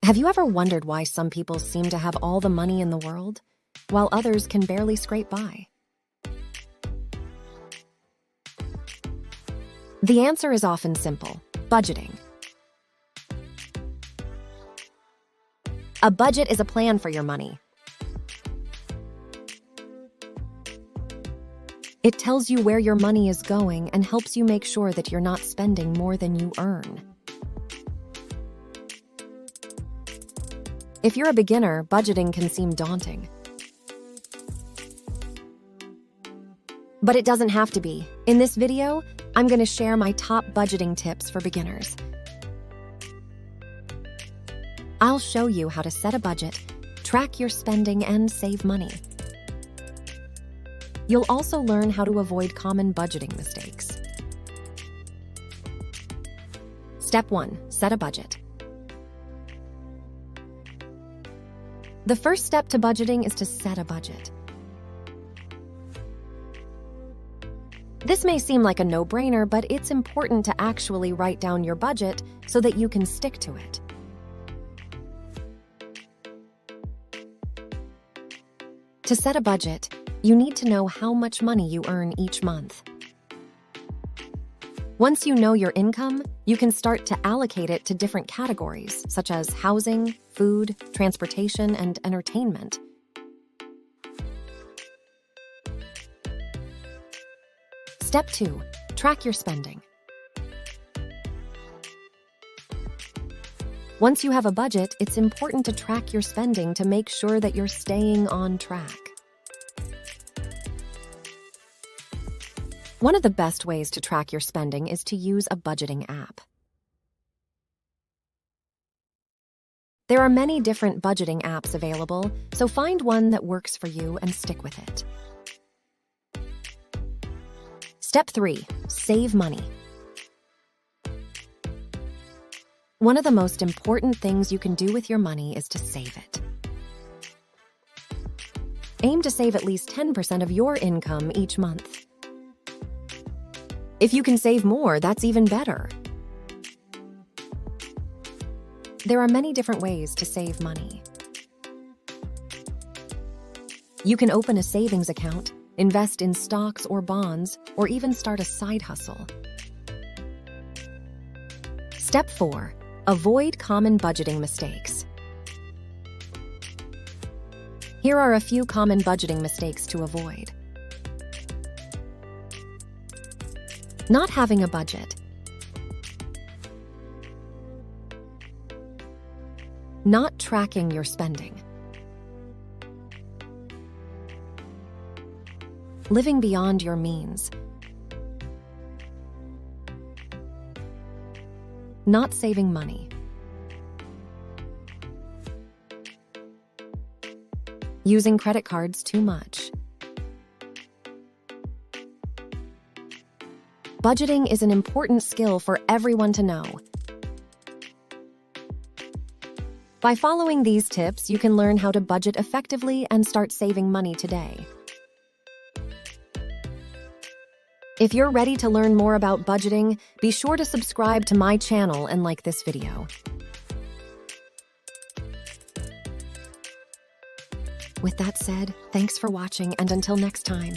Have you ever wondered why some people seem to have all the money in the world, while others can barely scrape by? The answer is often simple: budgeting. A budget is a plan for your money. It tells you where your money is going and helps you make sure that you're not spending more than you earn. If you're a beginner, budgeting can seem daunting. But it doesn't have to be. In this video, I'm going to share my top budgeting tips for beginners. I'll show you how to set a budget, track your spending, and save money. You'll also learn how to avoid common budgeting mistakes. Step 1. Set a budget. The first step to budgeting is to set a budget. This may seem like a no-brainer, but it's important to actually write down your budget so that you can stick to it. To set a budget, you need to know how much money you earn each month. Once you know your income, you can start to allocate it to different categories, such as housing, food, transportation, and entertainment. Step 2. Track your spending. Once you have a budget, it's important to track your spending to make sure that you're staying on track. One of the best ways to track your spending is to use a budgeting app. There are many different budgeting apps available, so find one that works for you and stick with it. Step 3. Save money. One of the most important things you can do with your money is to save it. Aim to save at least 10% of your income each month. If you can save more, that's even better. There are many different ways to save money. You can open a savings account, invest in stocks or bonds, or even start a side hustle. Step 4. Avoid common budgeting mistakes. Here are a few common budgeting mistakes to avoid. Not having a budget. Not tracking your spending. Living beyond your means. Not saving money. Using credit cards too much. Budgeting is an important skill for everyone to know. By following these tips, you can learn how to budget effectively and start saving money today. If you're ready to learn more about budgeting, be sure to subscribe to my channel and like this video. With that said, thanks for watching, and until next time.